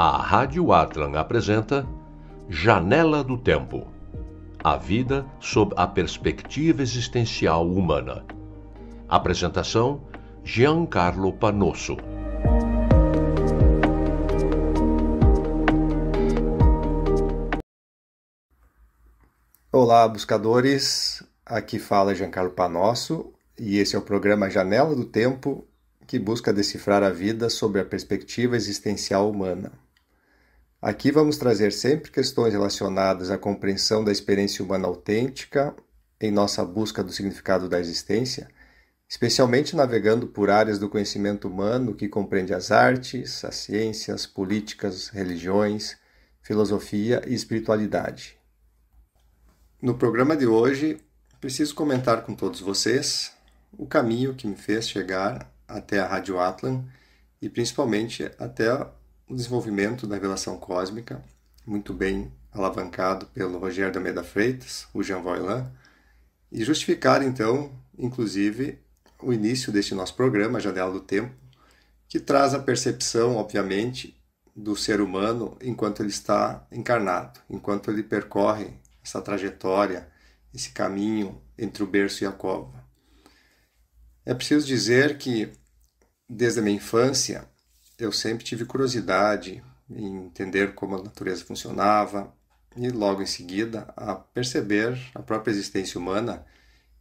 A Rádio Atlan apresenta Janela do Tempo. A vida sob a perspectiva existencial humana. Apresentação: Giancarlo Panosso. Olá, buscadores. Aqui fala Giancarlo Panosso e esse é o programa Janela do Tempo, que busca decifrar a vida sob a perspectiva existencial humana. Aqui vamos trazer sempre questões relacionadas à compreensão da experiência humana autêntica em nossa busca do significado da existência, especialmente navegando por áreas do conhecimento humano que compreende as artes, as ciências, políticas, religiões, filosofia e espiritualidade. No programa de hoje, preciso comentar com todos vocês o caminho que me fez chegar até a Rádio Atlan e principalmente até o desenvolvimento da revelação cósmica, muito bem alavancado pelo Rogério de Almeida Freitas, o Jean Voilan, e justificar então, inclusive, o início deste nosso programa, Janela do Tempo, que traz a percepção, obviamente, do ser humano enquanto ele está encarnado, enquanto ele percorre essa trajetória, esse caminho entre o berço e a cova. É preciso dizer que, desde a minha infância, eu sempre tive curiosidade em entender como a natureza funcionava e, logo em seguida, a perceber a própria existência humana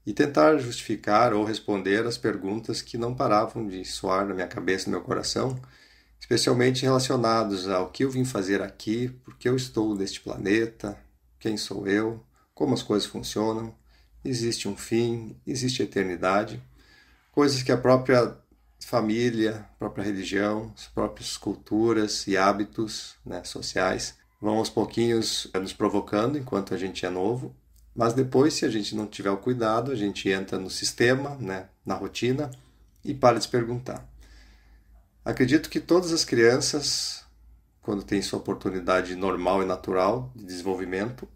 e tentar justificar ou responder as perguntas que não paravam de soar na minha cabeça e no meu coração, especialmente relacionados ao que eu vim fazer aqui, por que eu estou neste planeta, quem sou eu, como as coisas funcionam, existe um fim, existe eternidade, coisas que a própria família, a própria religião, as próprias culturas e hábitos, sociais vão aos pouquinhos nos provocando enquanto a gente é novo, mas depois, se a gente não tiver o cuidado, a gente entra no sistema, na rotina e para de se perguntar. Acredito que todas as crianças, quando têm sua oportunidade normal e natural de desenvolvimento,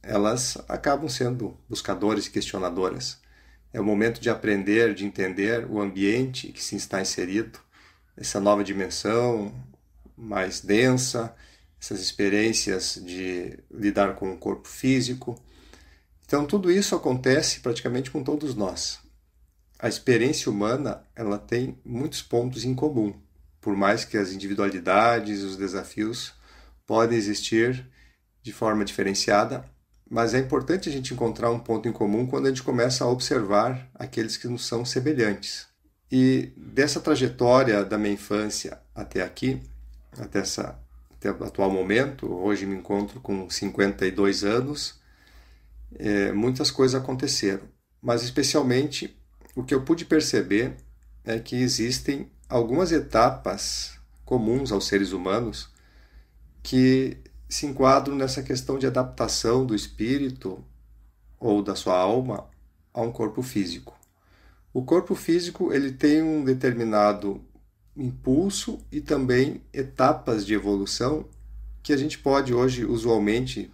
elas acabam sendo buscadores e questionadoras. É o momento de aprender, de entender o ambiente que se está inserido, essa nova dimensão mais densa, essas experiências de lidar com o corpo físico. Então, tudo isso acontece praticamente com todos nós. A experiência humana, ela tem muitos pontos em comum, por mais que as individualidades e os desafios podem existir de forma diferenciada, mas é importante a gente encontrar um ponto em comum quando a gente começa a observar aqueles que nos são semelhantes. E dessa trajetória da minha infância até aqui, até o atual momento, hoje me encontro com 52 anos, muitas coisas aconteceram. Mas especialmente o que eu pude perceber é que existem algumas etapas comuns aos seres humanos que se enquadram nessa questão de adaptação do espírito ou da sua alma a um corpo físico. O corpo físico ele tem um determinado impulso e também etapas de evolução que a gente pode hoje usualmente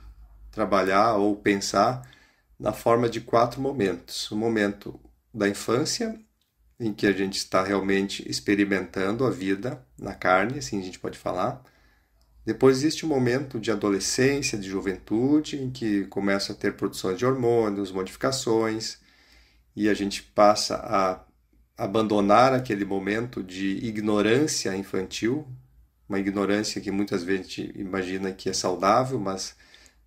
trabalhar ou pensar na forma de 4 momentos. O momento da infância, em que a gente está realmente experimentando a vida na carne, assim a gente pode falar. Depois existe um momento de adolescência, de juventude, em que começa a ter produções de hormônios, modificações, e a gente passa a abandonar aquele momento de ignorância infantil, uma ignorância que muitas vezes a gente imagina que é saudável, mas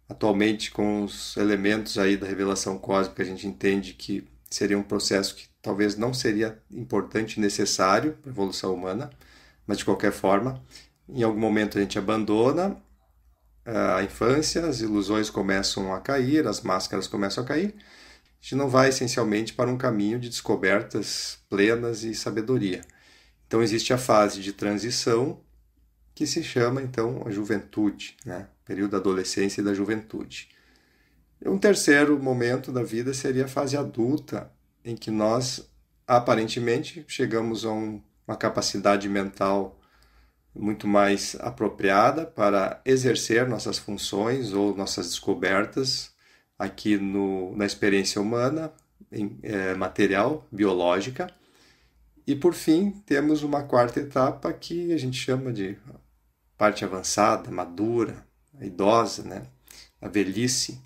atualmente com os elementos aí da revelação cósmica a gente entende que seria um processo que talvez não seria importante e necessário para a evolução humana, mas de qualquer forma, em algum momento a gente abandona a infância, as ilusões começam a cair, as máscaras começam a cair, a gente não vai essencialmente para um caminho de descobertas plenas e sabedoria. Então existe a fase de transição, que se chama então a juventude, período da adolescência e da juventude. Um terceiro momento da vida seria a fase adulta, em que nós aparentemente chegamos a uma capacidade mental muito mais apropriada para exercer nossas funções ou nossas descobertas aqui na experiência humana, material, biológica. E por fim, temos uma quarta etapa que a gente chama de parte avançada, madura, a idosa, né? A velhice,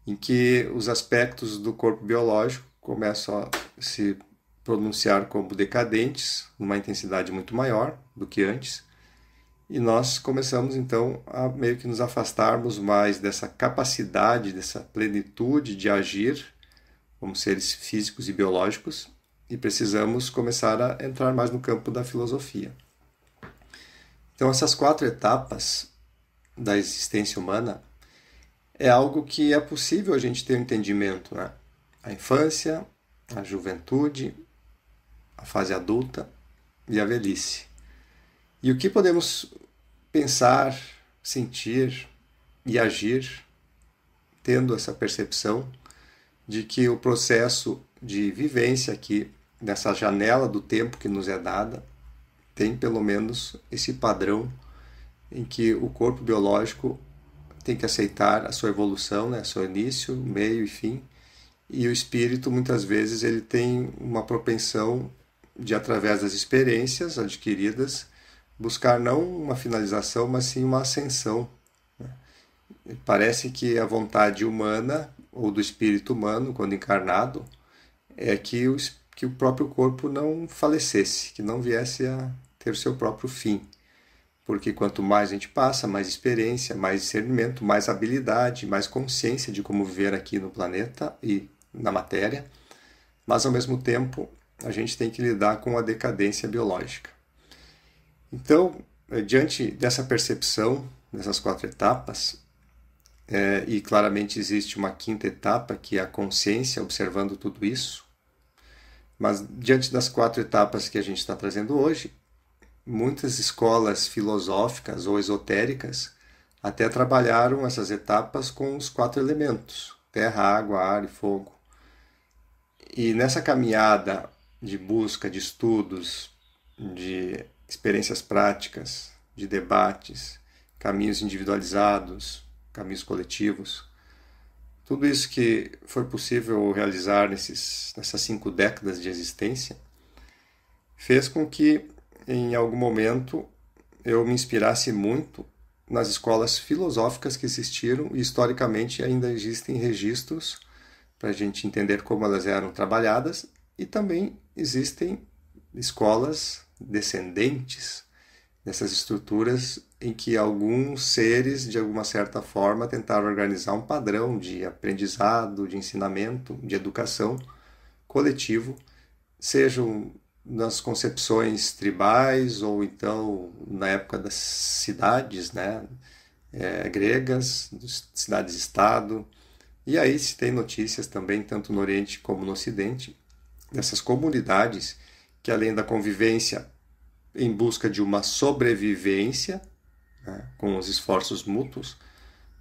em que os aspectos do corpo biológico começam a se pronunciar como decadentes, numa intensidade muito maior do que antes, e nós começamos então a meio que nos afastarmos mais dessa capacidade, dessa plenitude de agir como seres físicos e biológicos, e precisamos começar a entrar mais no campo da filosofia. Então essas 4 etapas da existência humana é algo que é possível a gente ter um entendimento, né? A infância, a juventude, a fase adulta e a velhice. E o que podemos pensar, sentir e agir tendo essa percepção de que o processo de vivência aqui, nessa janela do tempo que nos é dada, tem pelo menos esse padrão em que o corpo biológico tem que aceitar a sua evolução, né? Seu início, meio e fim. E o espírito, muitas vezes, ele tem uma propensão de, através das experiências adquiridas, buscar não uma finalização, mas sim uma ascensão. Parece que a vontade humana, ou do espírito humano, quando encarnado, é que o próprio corpo não falecesse, que não viesse a ter o seu próprio fim. Porque quanto mais a gente passa, mais experiência, mais discernimento, mais habilidade, mais consciência de como viver aqui no planeta e na matéria, mas ao mesmo tempo a gente tem que lidar com a decadência biológica. Então, diante dessa percepção, dessas 4 etapas, e claramente existe uma 5ª etapa, que é a consciência observando tudo isso, mas diante das 4 etapas que a gente está trazendo hoje, muitas escolas filosóficas ou esotéricas até trabalharam essas etapas com os 4 elementos: terra, água, ar e fogo. E nessa caminhada de busca de estudos, de experiências práticas, de debates, caminhos individualizados, caminhos coletivos, tudo isso que foi possível realizar nessas 5 décadas de existência, fez com que em algum momento eu me inspirasse muito nas escolas filosóficas que existiram, e historicamente ainda existem registros para a gente entender como elas eram trabalhadas, e também existem escolas descendentes dessas estruturas em que alguns seres, de alguma certa forma, tentaram organizar um padrão de aprendizado, de ensinamento, de educação coletivo, sejam nas concepções tribais ou então na época das cidades, né, gregas, cidades-estado. E aí se tem notícias também, tanto no Oriente como no Ocidente, dessas comunidades que, além da convivência em busca de uma sobrevivência, né, com os esforços mútuos,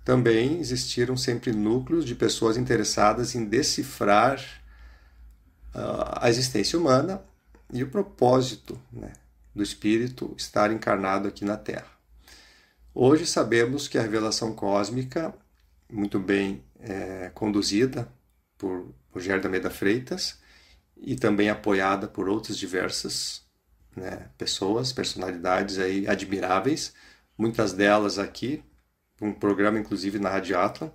também existiram sempre núcleos de pessoas interessadas em decifrar a existência humana e o propósito, né, do espírito estar encarnado aqui na Terra. Hoje sabemos que a revelação cósmica, muito bem conduzida por Rogério de Almeida Freitas e também apoiada por outras diversas, né, pessoas, personalidades aí admiráveis, muitas delas aqui, um programa inclusive na Rádio Atlan,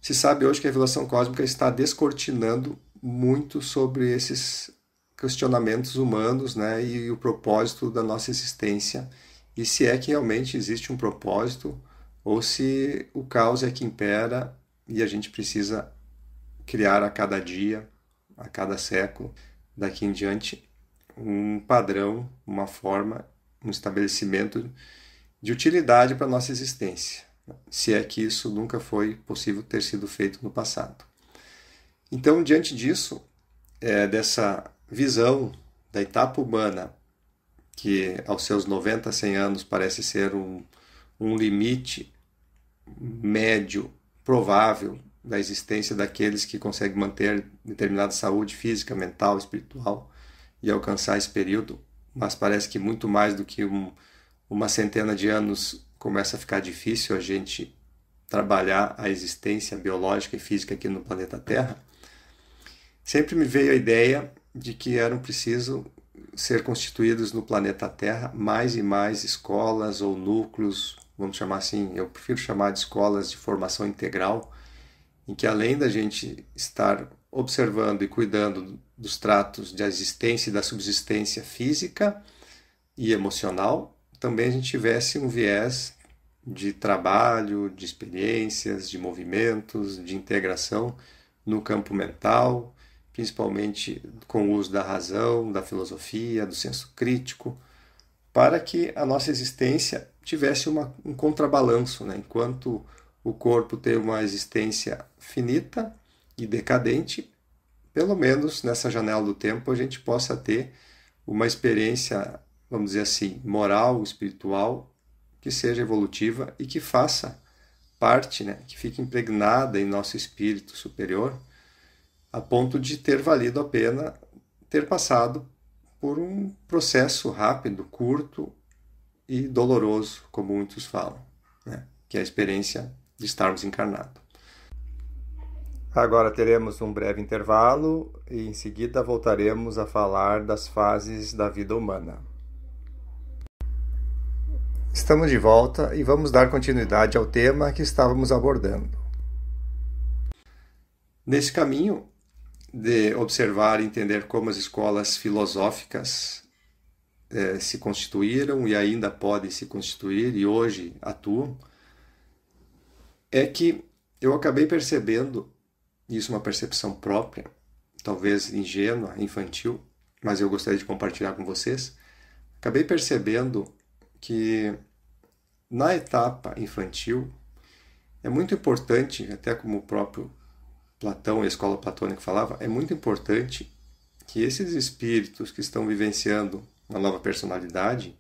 se sabe hoje que a revelação cósmica está descortinando muito sobre esses questionamentos humanos, né, e o propósito da nossa existência, e se é que realmente existe um propósito, ou se o caos é que impera e a gente precisa criar a cada dia, a cada século, daqui em diante, um padrão, uma forma, um estabelecimento de utilidade para a nossa existência, se é que isso nunca foi possível ter sido feito no passado. Então, diante disso, dessa visão da etapa humana, que aos seus 90, 100 anos parece ser um limite médio provável da existência daqueles que conseguem manter determinada saúde física, mental, espiritual e alcançar esse período, mas parece que muito mais do que uma centena de anos começa a ficar difícil a gente trabalhar a existência biológica e física aqui no planeta Terra. Sempre me veio a ideia de que era preciso ser constituídos no planeta Terra mais e mais escolas ou núcleos, vamos chamar assim, eu prefiro chamar de escolas de formação integral, em que além da gente estar observando e cuidando dos tratos de existência e da subsistência física e emocional, também a gente tivesse um viés de trabalho, de experiências, de movimentos, de integração no campo mental, principalmente com o uso da razão, da filosofia, do senso crítico, para que a nossa existência tivesse um contrabalanço, né? Enquanto o corpo tem uma existência finita e decadente, pelo menos nessa janela do tempo a gente possa ter uma experiência, vamos dizer assim, moral, espiritual, que seja evolutiva e que faça parte, né? Que fique impregnada em nosso espírito superior, a ponto de ter valido a pena ter passado por um processo rápido, curto e doloroso, como muitos falam, né? Que é a experiência de estarmos encarnados. Agora teremos um breve intervalo e em seguida voltaremos a falar das fases da vida humana. Estamos de volta e vamos dar continuidade ao tema que estávamos abordando. Nesse caminho de observar e entender como as escolas filosóficas se constituíram e ainda podem se constituir e hoje atuam, é que eu acabei percebendo, isso é uma percepção própria, talvez ingênua, infantil, mas eu gostaria de compartilhar com vocês, acabei percebendo que na etapa infantil é muito importante, até como o próprio Platão e a escola platônica falava, é muito importante que esses espíritos que estão vivenciando uma nova personalidade,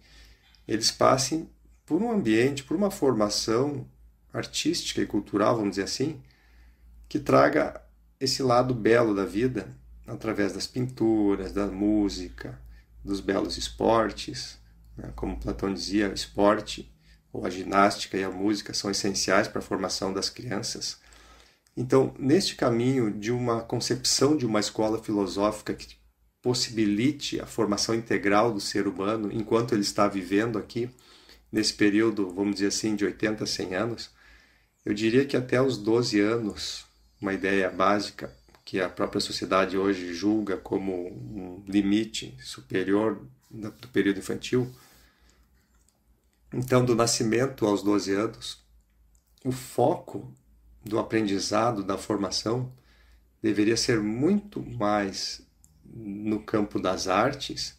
eles passem por um ambiente, por uma formação artística e cultural, vamos dizer assim, que traga esse lado belo da vida através das pinturas, da música, dos belos esportes, né? Como Platão dizia, o esporte ou a ginástica e a música são essenciais para a formação das crianças. Então, neste caminho de uma concepção de uma escola filosófica que possibilite a formação integral do ser humano enquanto ele está vivendo aqui, nesse período, vamos dizer assim, de 80 a 100 anos, eu diria que até os 12 anos, uma ideia básica que a própria sociedade hoje julga como um limite superior do período infantil, então, do nascimento aos 12 anos, o foco do aprendizado, da formação, deveria ser muito mais no campo das artes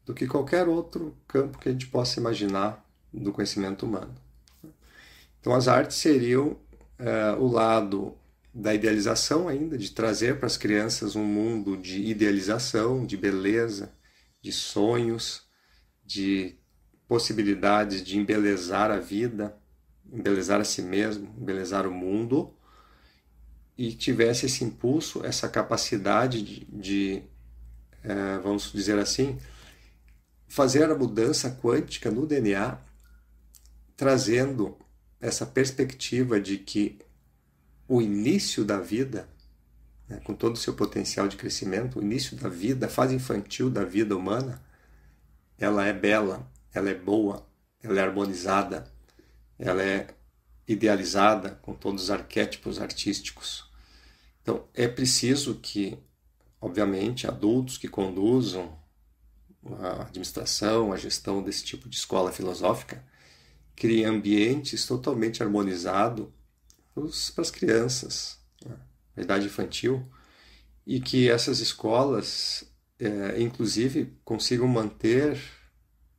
do que qualquer outro campo que a gente possa imaginar do conhecimento humano. Então, as artes seriam o lado da idealização ainda, de trazer para as crianças um mundo de idealização, de beleza, de sonhos, de possibilidades de embelezar a vida, embelezar a si mesmo, embelezar o mundo, e tivesse esse impulso, essa capacidade de vamos dizer assim, fazer a mudança quântica no DNA, trazendo essa perspectiva de que o início da vida, né, com todo o seu potencial de crescimento, o início da vida, a fase infantil da vida humana, ela é bela, ela é boa, ela é harmonizada, ela é idealizada com todos os arquétipos artísticos. Então, é preciso que, obviamente, adultos que conduzam a administração, a gestão desse tipo de escola filosófica, criem ambientes totalmente harmonizados para as crianças, né, na idade infantil, e que essas escolas, inclusive, consigam manter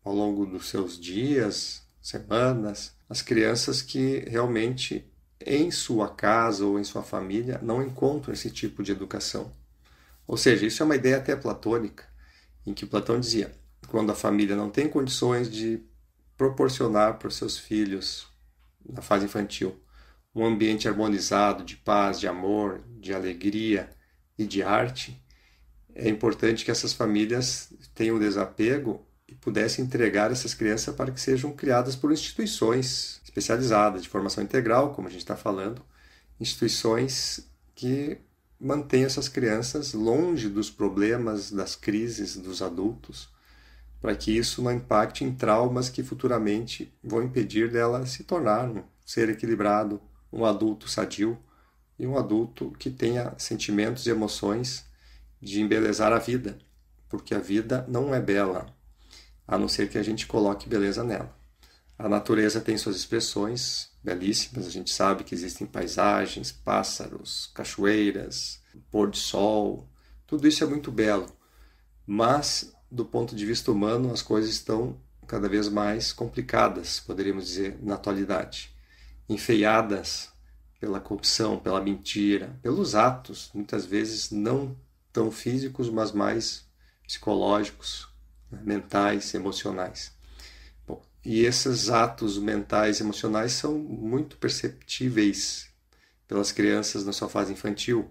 ao longo dos seus dias, semanas, as crianças que realmente em sua casa ou em sua família não encontram esse tipo de educação. Ou seja, isso é uma ideia até platônica, em que Platão dizia, quando a família não tem condições de proporcionar para os seus filhos, na fase infantil, um ambiente harmonizado de paz, de amor, de alegria e de arte, é importante que essas famílias tenham desapego e pudessem entregar essas crianças para que sejam criadas por instituições especializadas, de formação integral, como a gente está falando, instituições que mantenham essas crianças longe dos problemas, das crises dos adultos, para que isso não impacte em traumas que futuramente vão impedir dela se tornar um ser equilibrado, um adulto sadio e um adulto que tenha sentimentos e emoções de embelezar a vida, porque a vida não é bela, a não ser que a gente coloque beleza nela. A natureza tem suas expressões belíssimas, a gente sabe que existem paisagens, pássaros, cachoeiras, pôr de sol, tudo isso é muito belo, mas do ponto de vista humano as coisas estão cada vez mais complicadas, poderíamos dizer, na atualidade, enfeiadas pela corrupção, pela mentira, pelos atos, muitas vezes não tão físicos, mas mais psicológicos, mentais, emocionais. Bom, e esses atos mentais e emocionais são muito perceptíveis pelas crianças na sua fase infantil.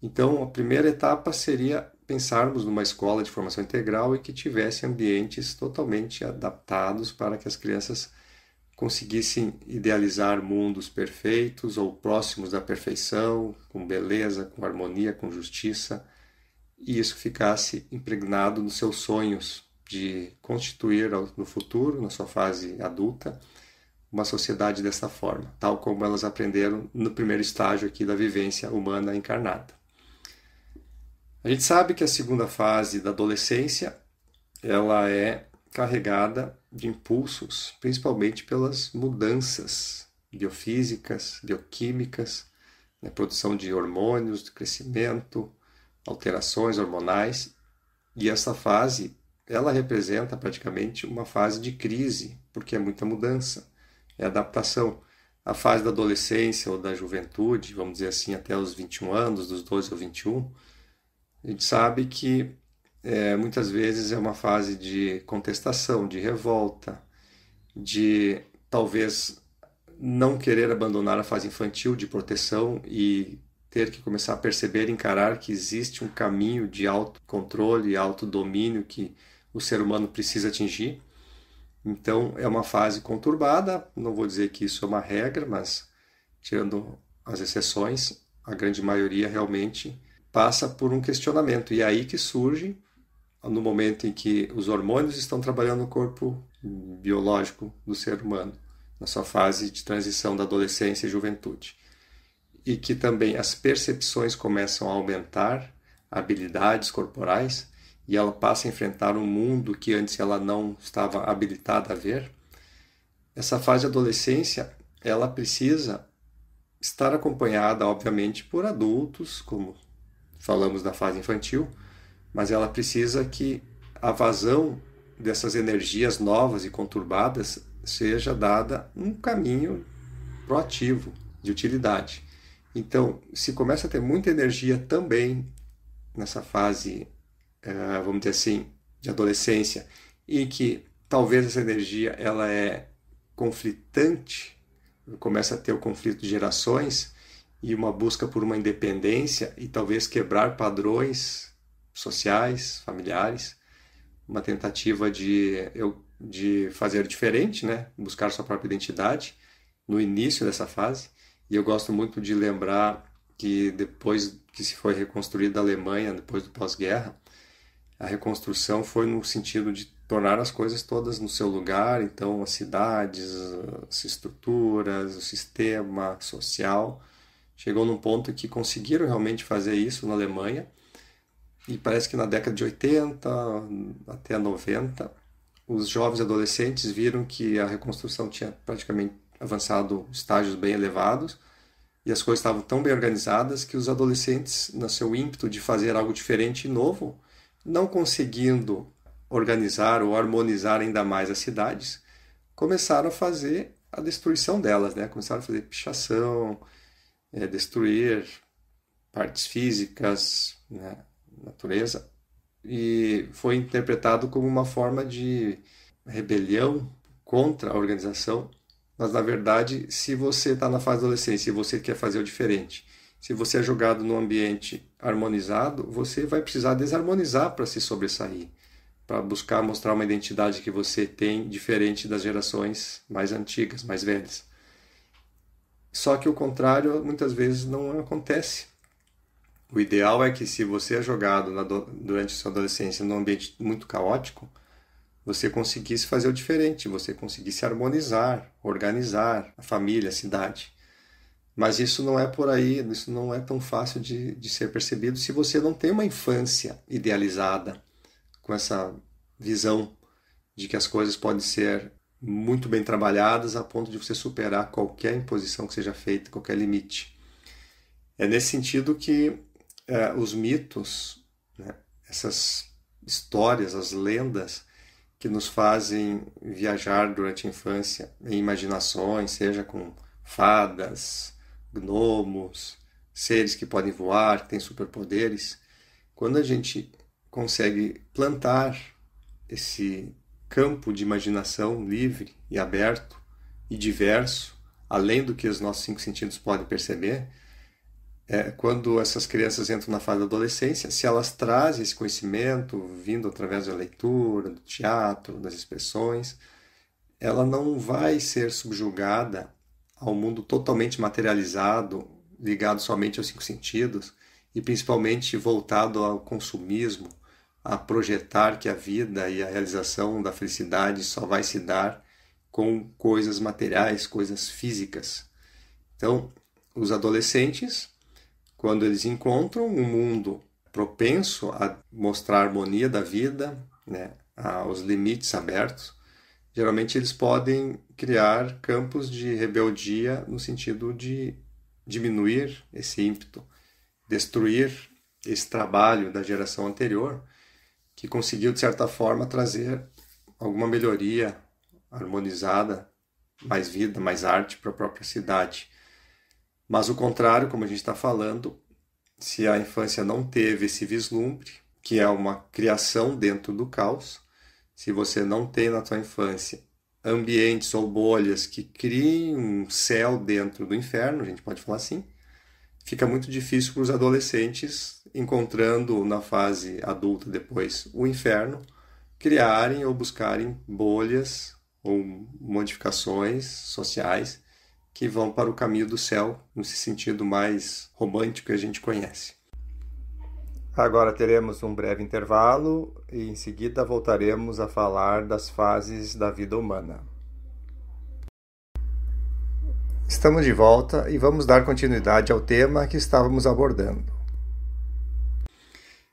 Então, a primeira etapa seria pensarmos numa escola de formação integral e que tivesse ambientes totalmente adaptados para que as crianças conseguissem idealizar mundos perfeitos ou próximos da perfeição, com beleza, com harmonia, com justiça, e isso ficasse impregnado nos seus sonhos de constituir no futuro, na sua fase adulta, uma sociedade dessa forma, tal como elas aprenderam no primeiro estágio aqui da vivência humana encarnada. A gente sabe que a segunda fase da adolescência, ela é carregada de impulsos, principalmente pelas mudanças biofísicas, bioquímicas, né, produção de hormônios, de crescimento, alterações hormonais, e essa fase, ela representa praticamente uma fase de crise, porque é muita mudança, é adaptação. A fase da adolescência ou da juventude, vamos dizer assim, até os 21 anos, dos 12 aos 21, a gente sabe que muitas vezes é uma fase de contestação, de revolta, de talvez não querer abandonar a fase infantil de proteção e ter que começar a perceber e encarar que existe um caminho de autocontrole e autodomínio que o ser humano precisa atingir. Então é uma fase conturbada, não vou dizer que isso é uma regra, mas tirando as exceções, a grande maioria realmente passa por um questionamento. E é aí que surge, no momento em que os hormônios estão trabalhando no corpo biológico do ser humano, na sua fase de transição da adolescência e juventude. E que também as percepções começam a aumentar, habilidades corporais, e ela passa a enfrentar um mundo que antes ela não estava habilitada a ver. Essa fase de adolescência, ela precisa estar acompanhada, obviamente, por adultos, como falamos da fase infantil, mas ela precisa que a vazão dessas energias novas e conturbadas seja dada um caminho proativo, de utilidade. Então, se começa a ter muita energia também nessa fase, vamos dizer assim, de adolescência, e que talvez essa energia ela é conflitante, começa a ter o conflito de gerações e uma busca por uma independência e talvez quebrar padrões sociais, familiares, uma tentativa de fazer diferente, né? Buscar sua própria identidade no início dessa fase. E eu gosto muito de lembrar que depois que se foi reconstruída a Alemanha, depois do pós-guerra, a reconstrução foi no sentido de tornar as coisas todas no seu lugar, então as cidades, as estruturas, o sistema social, chegou num ponto que conseguiram realmente fazer isso na Alemanha, e parece que na década de 80 até 90, os jovens adolescentes viram que a reconstrução tinha praticamente avançado estágios bem elevados, e as coisas estavam tão bem organizadas que os adolescentes, no seu ímpeto de fazer algo diferente e novo, não conseguindo organizar ou harmonizar ainda mais as cidades, começaram a fazer a destruição delas, né? Começaram a fazer pichação, destruir partes físicas, né? Natureza, e foi interpretado como uma forma de rebelião contra a organização. Mas, na verdade, se você está na fase da adolescência e você quer fazer o diferente, se você é jogado num ambiente harmonizado, você vai precisar desarmonizar para se sobressair, para buscar mostrar uma identidade que você tem diferente das gerações mais antigas, mais velhas. Só que o contrário muitas vezes não acontece. O ideal é que se você é jogado durante a sua adolescência num ambiente muito caótico, você conseguisse fazer o diferente, você conseguisse harmonizar, organizar a família, a cidade. Mas isso não é por aí, isso não é tão fácil de ser percebido se você não tem uma infância idealizada, com essa visão de que as coisas podem ser muito bem trabalhadas a ponto de você superar qualquer imposição que seja feita, qualquer limite. É nesse sentido que os mitos, né, essas histórias, as lendas que nos fazem viajar durante a infância em imaginações, seja com fadas, gnomos, seres que podem voar, que têm superpoderes, quando a gente consegue plantar esse campo de imaginação livre e aberto e diverso, além do que os nossos 5 sentidos podem perceber, quando essas crianças entram na fase da adolescência, se elas trazem esse conhecimento vindo através da leitura, do teatro, das expressões, ela não vai ser subjugada ao mundo totalmente materializado, ligado somente aos 5 sentidos e principalmente voltado ao consumismo, a projetar que a vida e a realização da felicidade só vai se dar com coisas materiais, coisas físicas. Então, os adolescentes, quando eles encontram um mundo propenso a mostrar a harmonia da vida, né, aos limites abertos, geralmente eles podem criar campos de rebeldia no sentido de diminuir esse ímpeto, destruir esse trabalho da geração anterior, que conseguiu, de certa forma, trazer alguma melhoria harmonizada, mais vida, mais arte para a própria cidade. Mas o contrário, como a gente está falando, se a infância não teve esse vislumbre, que é uma criação dentro do caos, se você não tem na tua infância ambientes ou bolhas que criem um céu dentro do inferno, a gente pode falar assim, fica muito difícil para os adolescentes, encontrando na fase adulta depois o inferno, criarem ou buscarem bolhas ou modificações sociais que vão para o caminho do céu, nesse sentido mais romântico que a gente conhece. Agora teremos um breve intervalo e em seguida voltaremos a falar das fases da vida humana. Estamos de volta e vamos dar continuidade ao tema que estávamos abordando.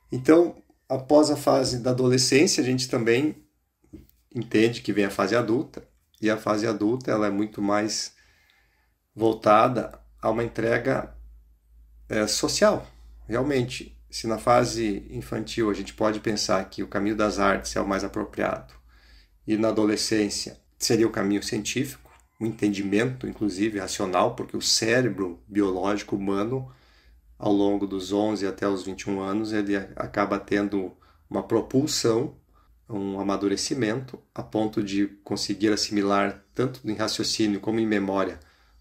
Então, após a fase da adolescência, a gente também entende que vem a fase adulta, e a fase adulta ela é muito mais voltada a uma entrega social. Realmente, se na fase infantil a gente pode pensar que o caminho das artes é o mais apropriado, e na adolescência seria o caminho científico, o entendimento, inclusive, racional, porque o cérebro biológico humano, ao longo dos 11 até os 21 anos, ele acaba tendo uma propulsão, um amadurecimento, a ponto de conseguir assimilar, tanto em raciocínio como em memória,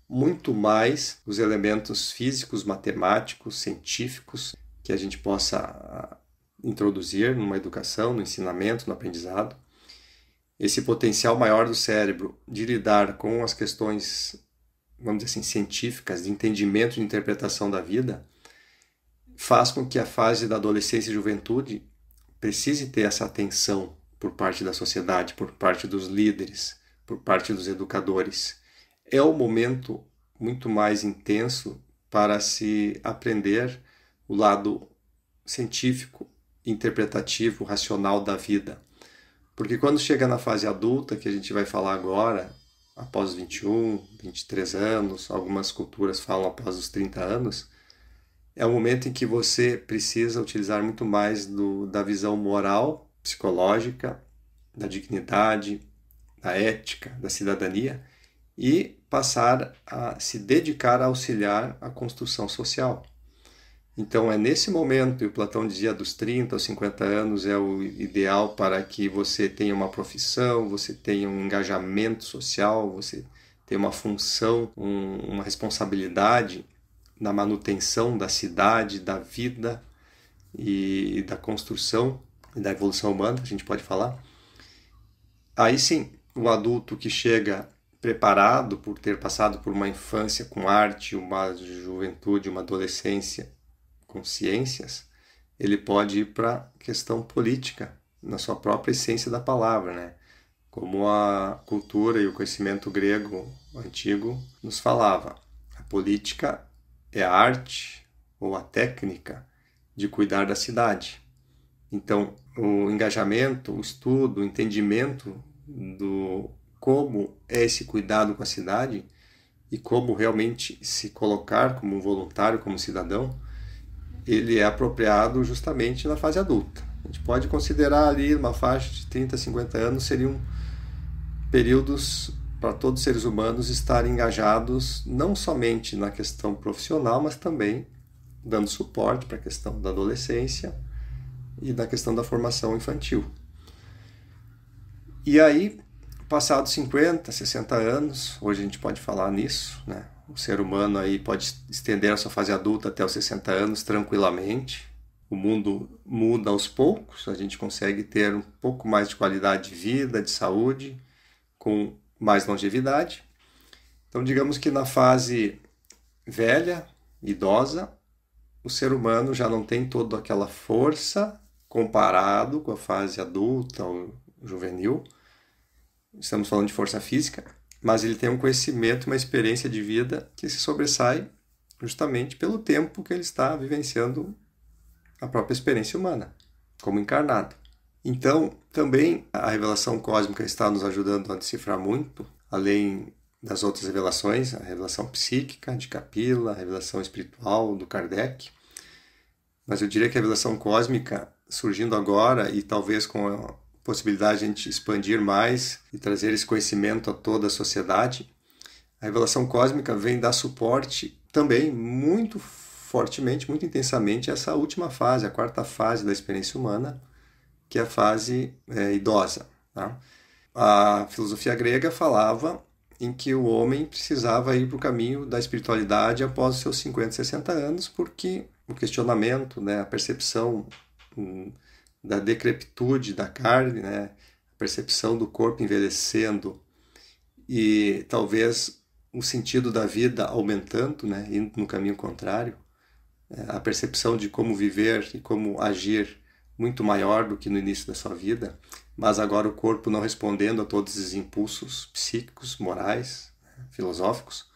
muito mais os elementos físicos, matemáticos, científicos, que a gente possa introduzir numa educação, no ensinamento, no aprendizado. Esse potencial maior do cérebro de lidar com as questões, vamos dizer assim, científicas, de entendimento, de interpretação da vida, faz com que a fase da adolescência e juventude precise ter essa atenção por parte da sociedade, por parte dos líderes, por parte dos educadores. É o momento muito mais intenso para se aprender o lado científico, interpretativo, racional da vida. Porque quando chega na fase adulta, que a gente vai falar agora, após os 21, 23 anos, algumas culturas falam após os 30 anos, é o momento em que você precisa utilizar muito mais da visão moral, psicológica, da dignidade, da ética, da cidadania, e passar a se dedicar a auxiliar a construção social. Então é nesse momento, e o Platão dizia dos 30 aos 50 anos é o ideal para que você tenha uma profissão, você tenha um engajamento social, você tenha uma função, uma responsabilidade na manutenção da cidade, da vida e da construção e da evolução humana, a gente pode falar. Aí sim, o adulto que chega preparado por ter passado por uma infância com arte, uma juventude, uma adolescência com ciências, ele pode ir para a questão política, na sua própria essência da palavra, né? como a cultura e o conhecimento grego antigo nos falava. A política é a arte ou a técnica de cuidar da cidade. Então, o engajamento, o estudo, o entendimento do como é esse cuidado com a cidade e como realmente se colocar como um voluntário, como cidadão, ele é apropriado justamente na fase adulta. A gente pode considerar ali uma faixa de 30, 50 anos seriam períodos para todos os seres humanos estarem engajados não somente na questão profissional, mas também dando suporte para a questão da adolescência e da questão da formação infantil. E aí, passados 50, 60 anos, hoje a gente pode falar nisso, né? O ser humano aí pode estender a sua fase adulta até os 60 anos tranquilamente. O mundo muda aos poucos, a gente consegue ter um pouco mais de qualidade de vida, de saúde, com mais longevidade. Então, digamos que na fase velha, idosa, o ser humano já não tem toda aquela força comparado com a fase adulta ou juvenil. Estamos falando de força física, mas ele tem um conhecimento, uma experiência de vida que se sobressai justamente pelo tempo que ele está vivenciando a própria experiência humana, como encarnado. Então, também a revelação cósmica está nos ajudando a decifrar muito, além das outras revelações, a revelação psíquica de Kapila, a revelação espiritual do Kardec. Mas eu diria que a revelação cósmica, surgindo agora e talvez com a possibilidade de a gente expandir mais e trazer esse conhecimento a toda a sociedade, a revelação cósmica vem dar suporte também muito fortemente, muito intensamente a essa última fase, a quarta fase da experiência humana, que é a fase idosa. Tá? A filosofia grega falava em que o homem precisava ir para o caminho da espiritualidade após os seus 50, 60 anos, porque o questionamento, né, a percepção da decrepitude da carne, né, a percepção do corpo envelhecendo e talvez o sentido da vida aumentando, né, indo no caminho contrário, a percepção de como viver e como agir muito maior do que no início da sua vida, mas agora o corpo não respondendo a todos esses impulsos psíquicos, morais, filosóficos.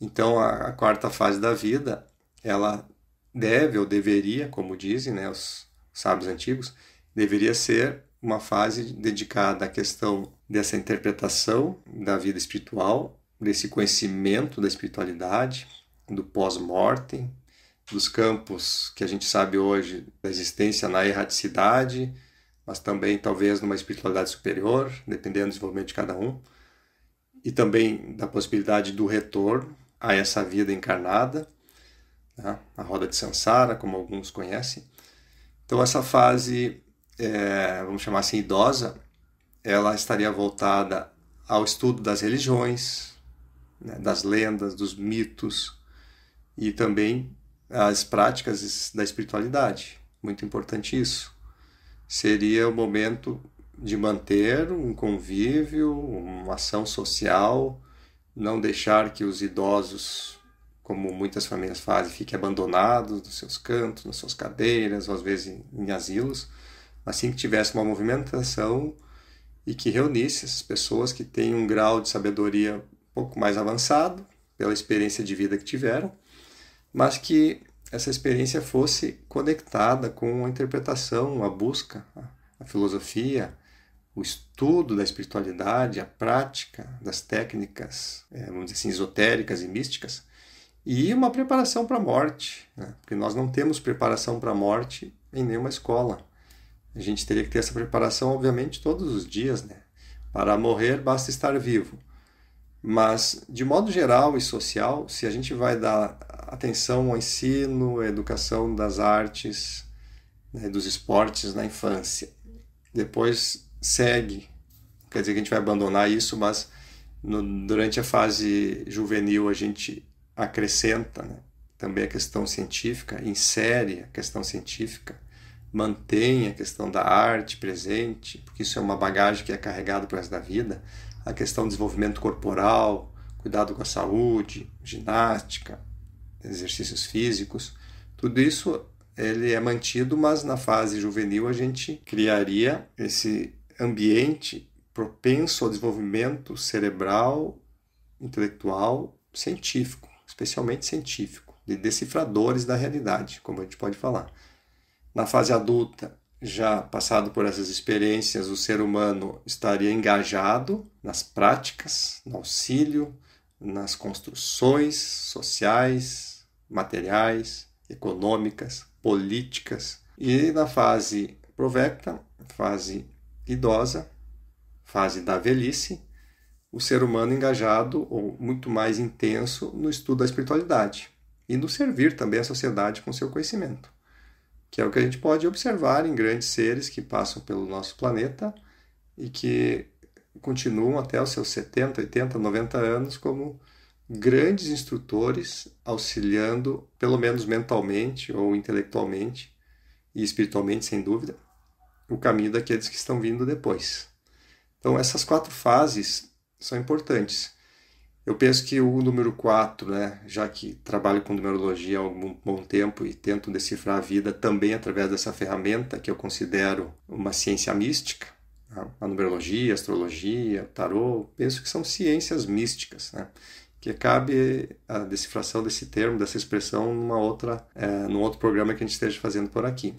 Então a quarta fase da vida, ela deve ou deveria, como dizem, né, os sábios antigos, deveria ser uma fase dedicada à questão dessa interpretação da vida espiritual, desse conhecimento da espiritualidade, do pós-mortem, dos campos que a gente sabe hoje da existência na erraticidade, mas também talvez numa espiritualidade superior, dependendo do desenvolvimento de cada um, e também da possibilidade do retorno a essa vida encarnada, né? A roda de Sansara, como alguns conhecem. Então essa fase, vamos chamar assim, idosa, ela estaria voltada ao estudo das religiões, né, das lendas, dos mitos e também as práticas da espiritualidade. Muito importante isso. Seria o momento de manter um convívio, uma ação social, não deixar que os idosos, como muitas famílias fazem, fiquem abandonados nos seus cantos, nas suas cadeiras, ou às vezes em asilos, assim que tivesse uma movimentação e que reunisse essas pessoas que têm um grau de sabedoria um pouco mais avançado, pela experiência de vida que tiveram, mas que essa experiência fosse conectada com a interpretação, a busca, a filosofia, o estudo da espiritualidade, a prática das técnicas, vamos dizer assim, esotéricas e místicas, e uma preparação para a morte, né? Porque nós não temos preparação para a morte em nenhuma escola. A gente teria que ter essa preparação, obviamente, todos os dias, né? Para morrer, basta estar vivo. Mas, de modo geral e social, se a gente vai dar atenção ao ensino, à educação das artes, né, dos esportes na infância, depois segue, quer dizer que a gente vai abandonar isso, mas durante a fase juvenil a gente acrescenta, né, também a questão científica, insere a questão científica, mantém a questão da arte presente, porque isso é uma bagagem que é carregada para o resto da vida, a questão do desenvolvimento corporal, cuidado com a saúde, ginástica, exercícios físicos, tudo isso ele é mantido, mas na fase juvenil a gente criaria esse ambiente propenso ao desenvolvimento cerebral, intelectual, científico, especialmente científico, de decifradores da realidade, como a gente pode falar. Na fase adulta, já passado por essas experiências, o ser humano estaria engajado nas práticas, no auxílio, nas construções sociais, materiais, econômicas, políticas. E na fase provecta, fase idosa, fase da velhice, o ser humano engajado ou muito mais intenso no estudo da espiritualidade e no servir também à sociedade com seu conhecimento, que é o que a gente pode observar em grandes seres que passam pelo nosso planeta e que continuam até os seus 70, 80, 90 anos como grandes instrutores, auxiliando, pelo menos mentalmente ou intelectualmente e espiritualmente, sem dúvida, o caminho daqueles que estão vindo depois. Então, essas 4 fases são importantes. Eu penso que o número 4, né, já que trabalho com numerologia há algum bom tempo e tento decifrar a vida também através dessa ferramenta que eu considero uma ciência mística, a numerologia, a astrologia, o tarô, penso que são ciências místicas, né, que cabe a decifração desse termo, dessa expressão, num outro programa que a gente esteja fazendo por aqui.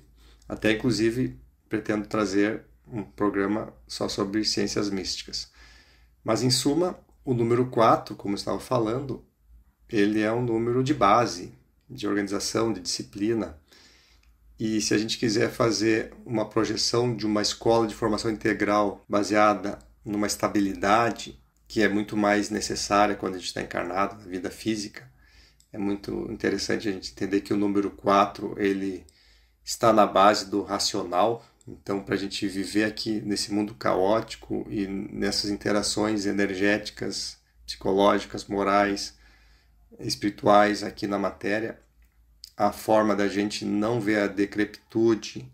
Até, inclusive, pretendo trazer um programa só sobre ciências místicas. Mas, em suma, o número 4, como eu estava falando, ele é um número de base, de organização, de disciplina. E se a gente quiser fazer uma projeção de uma escola de formação integral baseada numa estabilidade, que é muito mais necessária quando a gente está encarnado na vida física, é muito interessante a gente entender que o número 4 ele está na base do racional. Então, para a gente viver aqui nesse mundo caótico e nessas interações energéticas, psicológicas, morais, espirituais aqui na matéria, a forma da gente não ver a decrepitude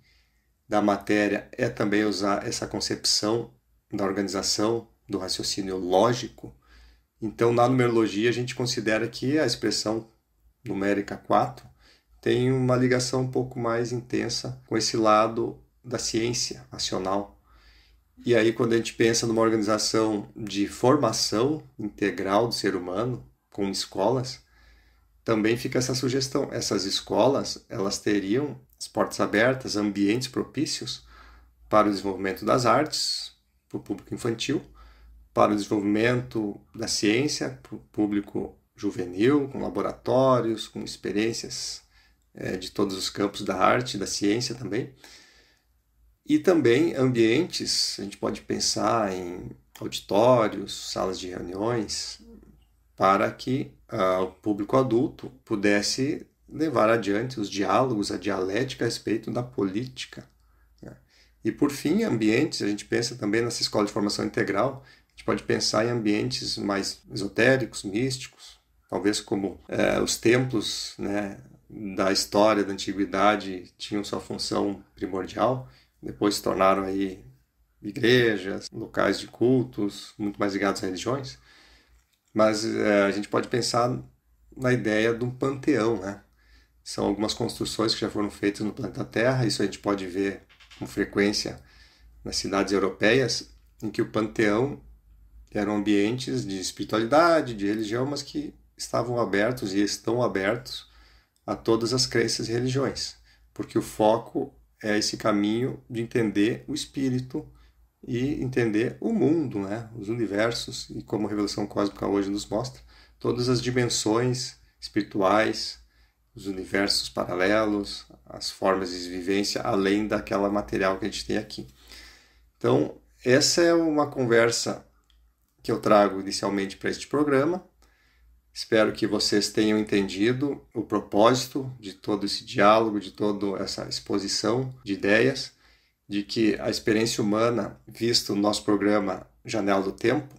da matéria é também usar essa concepção da organização, do raciocínio lógico. Então, na numerologia, a gente considera que a expressão numérica 4 tem uma ligação um pouco mais intensa com esse lado da ciência racional. E aí, quando a gente pensa numa organização de formação integral do ser humano, com escolas, também fica essa sugestão. Essas escolas, elas teriam as portas abertas, ambientes propícios para o desenvolvimento das artes, para o público infantil, para o desenvolvimento da ciência, para o público juvenil, com laboratórios, com experiências de todos os campos da arte, da ciência também. E também ambientes, a gente pode pensar em auditórios, salas de reuniões, para que o público adulto pudesse levar adiante os diálogos, a dialética a respeito da política. Né? E por fim, ambientes, a gente pensa também nessa escola de formação integral, a gente pode pensar em ambientes mais esotéricos, místicos, talvez como os templos, né, da história da antiguidade tinham sua função primordial, depois se tornaram aí igrejas, locais de cultos, muito mais ligados a religiões. Mas a gente pode pensar na ideia de um panteão, né? São algumas construções que já foram feitas no planeta Terra, isso a gente pode ver com frequência nas cidades europeias, em que o panteão eram ambientes de espiritualidade, de religião, mas que estavam abertos e estão abertos a todas as crenças e religiões, porque o foco é esse caminho de entender o espírito e entender o mundo, né? Os universos, e como a revelação cósmica hoje nos mostra, todas as dimensões espirituais, os universos paralelos, as formas de vivência, além daquela material que a gente tem aqui. Então, essa é uma conversa que eu trago inicialmente para este programa. Espero que vocês tenham entendido o propósito de todo esse diálogo, de toda essa exposição de ideias, de que a experiência humana, visto no nosso programa Janela do Tempo,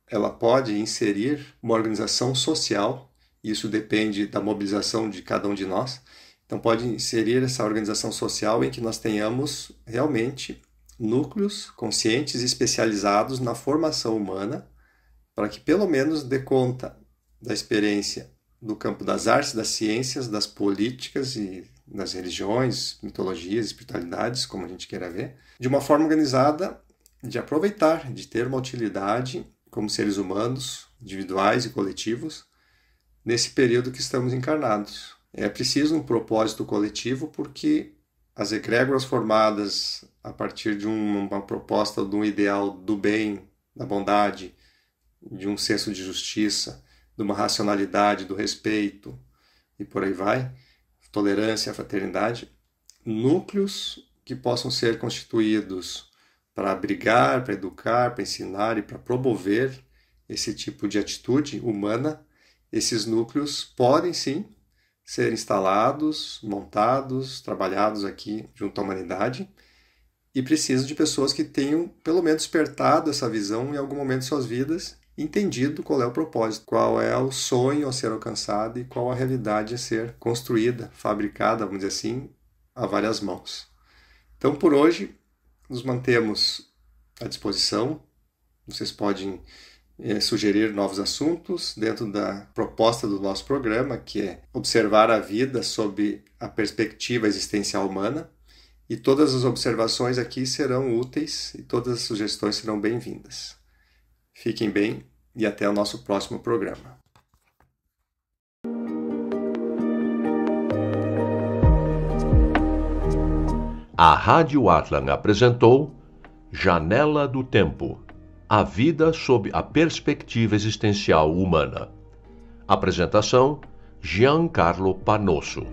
ela pode inserir uma organização social, e isso depende da mobilização de cada um de nós. Então pode inserir essa organização social em que nós tenhamos realmente núcleos conscientes e especializados na formação humana, para que pelo menos dê conta da experiência do campo das artes, das ciências, das políticas e das religiões, mitologias, espiritualidades, como a gente queira ver, de uma forma organizada, de aproveitar, de ter uma utilidade como seres humanos, individuais e coletivos, nesse período que estamos encarnados. É preciso um propósito coletivo porque as egrégoras formadas a partir de uma proposta de um ideal do bem, da bondade, de um senso de justiça, de uma racionalidade, do respeito e por aí vai, tolerância, fraternidade, núcleos que possam ser constituídos para abrigar, para educar, para ensinar e para promover esse tipo de atitude humana. Esses núcleos podem sim ser instalados, montados, trabalhados aqui junto à humanidade e precisam de pessoas que tenham pelo menos despertado essa visão em algum momento de suas vidas, entendido qual é o propósito, qual é o sonho a ser alcançado e qual a realidade a ser construída, fabricada, vamos dizer assim, a várias mãos. Então, por hoje, nos mantemos à disposição. Vocês podem sugerir novos assuntos dentro da proposta do nosso programa, que é observar a vida sob a perspectiva existencial humana, e todas as observações aqui serão úteis e todas as sugestões serão bem-vindas. Fiquem bem e até o nosso próximo programa. A Rádio Atlan apresentou Janela do Tempo. A vida sob a perspectiva existencial humana. Apresentação: Giancarlo Panosso.